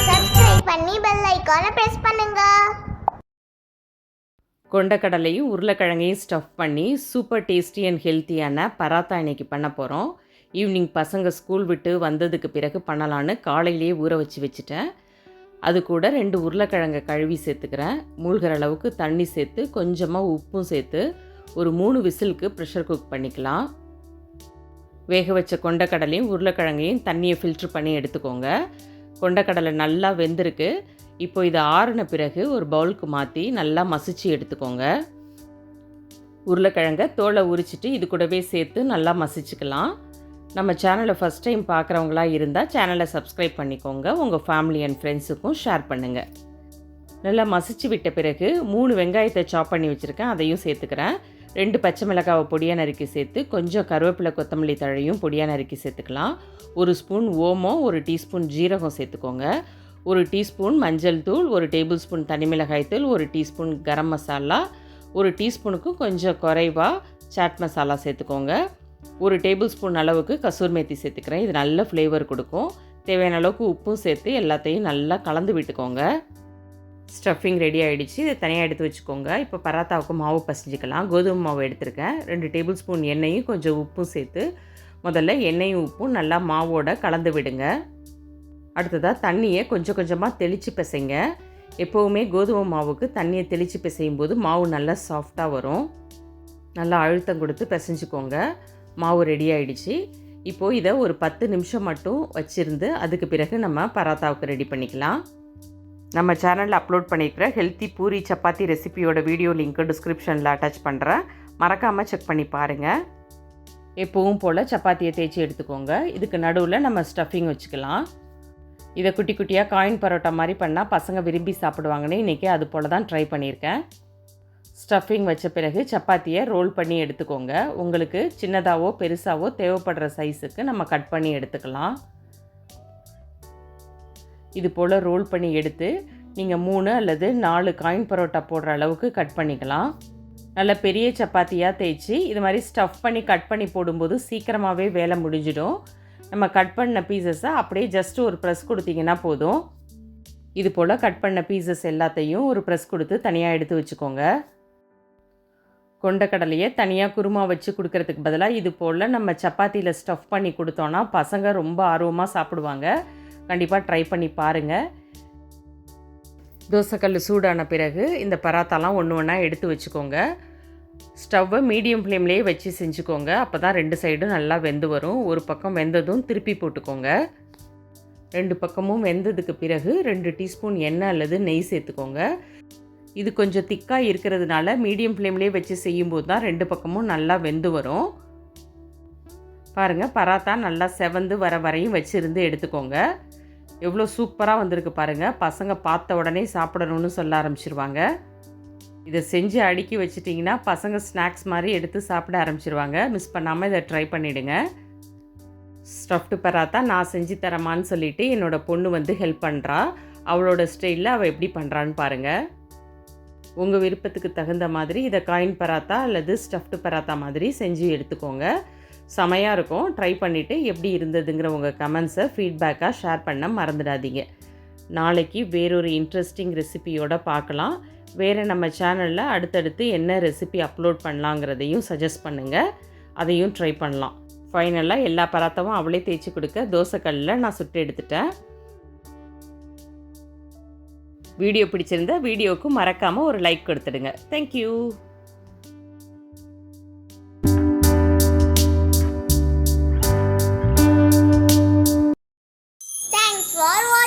Subscribe பண்ணி bell ஐகானை press பண்ணுங்க. கொண்டக்கடலையும் உருளைக்கிழங்கையும் ஸ்டஃப் பண்ணி சூப்பர் டேஸ்டி அண்ட் ஹெல்த்தியான பராத்தா இன்றைக்கி பண்ண போகிறோம். ஈவினிங் பசங்க ஸ்கூல் விட்டு வந்ததுக்கு பிறகு பண்ணலான்னு காலையிலேயே ஊற வச்சுட்டேன். அது கூட 2 உருளைக்கிழங்கை கழுவி சேர்த்துக்கிறேன். மூழ்கிற அளவுக்கு தண்ணி சேர்த்து கொஞ்சமாக உப்பும் சேர்த்து ஒரு 3 விசிலுக்கு ப்ரெஷர் குக் பண்ணிக்கலாம். வேக வச்ச கொண்டக்கடலையும் உருளைக்கிழங்கையும் தண்ணியை ஃபில்ட்ரு பண்ணி எடுத்துக்கோங்க. கொண்டக்கடலை நல்லா வெந்திருக்கு. இப்போ இதை ஆறின பிறகு ஒரு பவுலுக்கு மாற்றி நல்லா மசிச்சு எடுத்துக்கோங்க. உருளைக்கிழங்கை தோலை உரிச்சிட்டு இது கூடவே சேர்த்து நல்லா மசிச்சுக்கலாம். நம்ம சேனலை ஃபஸ்ட் டைம் பார்க்குறவங்களா இருந்தால் சேனலை சப்ஸ்கிரைப் பண்ணிக்கோங்க. உங்கள் ஃபேமிலி அண்ட் ஃப்ரெண்ட்ஸுக்கும் ஷேர் பண்ணுங்கள். நல்லா மசிச்சு விட்ட பிறகு 3 வெங்காயத்தை சாப் பண்ணி வச்சுருக்கேன், அதையும் சேர்த்துக்கிறேன். 2 பச்சை மிளகாவை பொடியாக நறுக்கி சேர்த்து கொஞ்சம் கருவேப்பிலை கொத்தமல்லி தழையும் பொடியாக நறுக்கி சேர்த்துக்கலாம். 1 ஸ்பூன் ஓமம், 1 டீஸ்பூன் ஜீரகம் சேர்த்துக்கோங்க. 1 டீஸ்பூன் மஞ்சள் தூள், 1 டேபிள் ஸ்பூன் தனிமிளகாய் தூள், 1 டீஸ்பூன் கரம் மசாலா, 1 டீஸ்பூனுக்கும் கொஞ்சம் குறைவாக சாட் மசாலா சேர்த்துக்கோங்க. 1 டேபிள் ஸ்பூன் அளவுக்கு கசூர் மேத்தி சேர்த்துக்கிறேன். இது நல்ல ஃப்ளேவர் கொடுக்கும். தேவையான அளவுக்கு உப்பும் சேர்த்து எல்லாத்தையும் நல்லா கலந்து விட்டுக்கோங்க. ஸ்டஃபிங் ரெடி ஆகிடுச்சு. இதை தனியாக எடுத்து வச்சுக்கோங்க. இப்போ பராத்தாவுக்கு மாவு பசைஞ்சிக்கலாம். கோதுமை மாவு எடுத்துருக்கேன். 2 டேபிள் ஸ்பூன் எண்ணெயும் கொஞ்சம் உப்பும் சேர்த்து முதல்ல எண்ணெயும் உப்பும் நல்லா மாவோட கலந்து விடுங்க. அடுத்ததாக தண்ணியை கொஞ்சம் கொஞ்சமாக தெளித்து பிசைங்க. எப்போவுமே கோதுமை மாவுக்கு தண்ணியை தெளித்து பிசையும் போது மாவு நல்லா சாஃப்டாக வரும். நல்லா அழுத்தம் கொடுத்து பிசைஞ்சிக்கோங்க. மாவு ரெடி ஆகிடுச்சு. இப்போது இதை ஒரு 10 நிமிஷம் மட்டும் வச்சுருந்து அதுக்கு பிறகு நம்ம பராத்தாவுக்கு ரெடி பண்ணிக்கலாம். நம்ம சேனலில் அப்லோட் பண்ணியிருக்கிற ஹெல்த்தி பூரி சப்பாத்தி ரெசிபியோட வீடியோ லிங்க்கு டிஸ்கிரிப்ஷனில் அட்டாச் பண்ணுறேன். மறக்காமல் செக் பண்ணி பாருங்கள். எப்பவும் போல் சப்பாத்தியை தேய்ச்சி எடுத்துக்கோங்க. இதுக்கு நடுவில் நம்ம ஸ்டஃபிங் வச்சுக்கலாம். இதை குட்டி குட்டியாக காயின் பரோட்டா மாதிரி பண்ணால் பசங்க விரும்பி சாப்பிடுவாங்கன்னு இன்றைக்கி அது போல் தான் ட்ரை பண்ணியிருக்கேன். ஸ்டஃபிங் வச்ச பிறகு சப்பாத்தியை ரோல் பண்ணி எடுத்துக்கோங்க. உங்களுக்கு சின்னதாகவோ பெருசாகவோ தேவைப்படுற சைஸுக்கு நம்ம கட் பண்ணி எடுத்துக்கலாம். இது போல் ரோல் பண்ணி எடுத்து நீங்கள் 3 அல்லது 4 காயின் பரோட்டா போடுற அளவுக்கு கட் பண்ணிக்கலாம். நல்ல பெரிய சப்பாத்தியாக தேய்ச்சி இது மாதிரி ஸ்டஃப் பண்ணி கட் பண்ணி போடும்போது சீக்கிரமாகவே வேலை முடிஞ்சிடும். நம்ம கட் பண்ண பீசஸை அப்படியே ஜஸ்ட் ஒரு ப்ரெஸ் கொடுத்தீங்கன்னா போதும். இது போல் கட் பண்ண பீசஸ் எல்லாத்தையும் ஒரு ப்ரெஸ் கொடுத்து தனியாக எடுத்து வச்சுக்கோங்க. கொண்டக்கடலையை தனியாக குருமா வச்சு கொடுக்கறதுக்கு பதிலாக இது போல் நம்ம சப்பாத்தியில் ஸ்டஃப் பண்ணி கொடுத்தோன்னா பசங்க ரொம்ப ஆர்வமாக சாப்பிடுவாங்க. கண்டிப்பாக ட்ரை பண்ணி பாருங்கள். தோசைக்கல் சூடான பிறகு இந்த பராத்தாலாம் ஒன்று ஒன்றா எடுத்து வச்சுக்கோங்க. ஸ்டவ்வை மீடியம் ஃப்ளேம்லேயே வச்சு செஞ்சுக்கோங்க. அப்போ தான் 2 சைடும் நல்லா வெந்து வரும். ஒரு பக்கம் வெந்ததும் திருப்பி போட்டுக்கோங்க. 2 பக்கமும் வெந்ததுக்கு பிறகு 2 டீஸ்பூன் எண்ணெய் அல்லது நெய் சேர்த்துக்கோங்க. இது கொஞ்சம் திக்காக இருக்கிறதுனால மீடியம் ஃப்ளேம்லேயே வச்சு செய்யும்போது தான் 2 பக்கமும் நல்லா வெந்து வரும். பாருங்கள், பராத்தா நல்லா செவந்து வர வரையும் வச்சுருந்து எடுத்துக்கோங்க. எவ்வளோ சூப்பராக வந்திருக்கு பாருங்கள். பசங்க பார்த்த உடனே சாப்பிடணும்னு சொல்ல ஆரம்பிச்சிருவாங்க. இதை செஞ்சு அடுக்கி வச்சிட்டிங்கன்னா பசங்க ஸ்நாக்ஸ் மாதிரி எடுத்து சாப்பிட ஆரம்பிச்சிருவாங்க. மிஸ் பண்ணாமல் இதை ட்ரை பண்ணிவிடுங்க. ஸ்டஃப்டு பராத்தா நான் செஞ்சு தரமான்னு சொல்லிவிட்டு என்னோடய பொண்ணு வந்து ஹெல்ப் பண்ணுறா. அவளோட ஸ்டைலில் அவள் எப்படி பண்ணுறான்னு பாருங்கள். உங்கள் விருப்பத்துக்கு தகுந்த மாதிரி இதை காயின் பராத்தா அல்லது ஸ்டஃப்டு பராத்தா மாதிரி செஞ்சு எடுத்துக்கோங்க. செமையாக இருக்கும். ட்ரை பண்ணிவிட்டு எப்படி இருந்ததுங்கிற உங்கள் கமெண்ட்ஸை ஃபீட்பேக்காக ஷேர் பண்ண மறந்துடாதீங்க. நாளைக்கு வேறொரு இன்ட்ரெஸ்டிங் ரெசிபியோடு பார்க்கலாம். வேறு நம்ம சேனலில் அடுத்தடுத்து என்ன ரெசிபி அப்லோட் பண்ணலாங்கிறதையும் சஜஸ்ட் பண்ணுங்கள். அதையும் ட்ரை பண்ணலாம். ஃபைனலாக எல்லா பராத்தாவும் அவளே தேய்ச்சி கொடுக்க தோசைக்கல்லில் நான் சுட்டு எடுத்துட்டேன். வீடியோ பிடிச்சிருந்தா வீடியோவுக்கு மறக்காமல் ஒரு லைக் கொடுத்துடுங்க. தேங்க்யூ. Thanks for watching.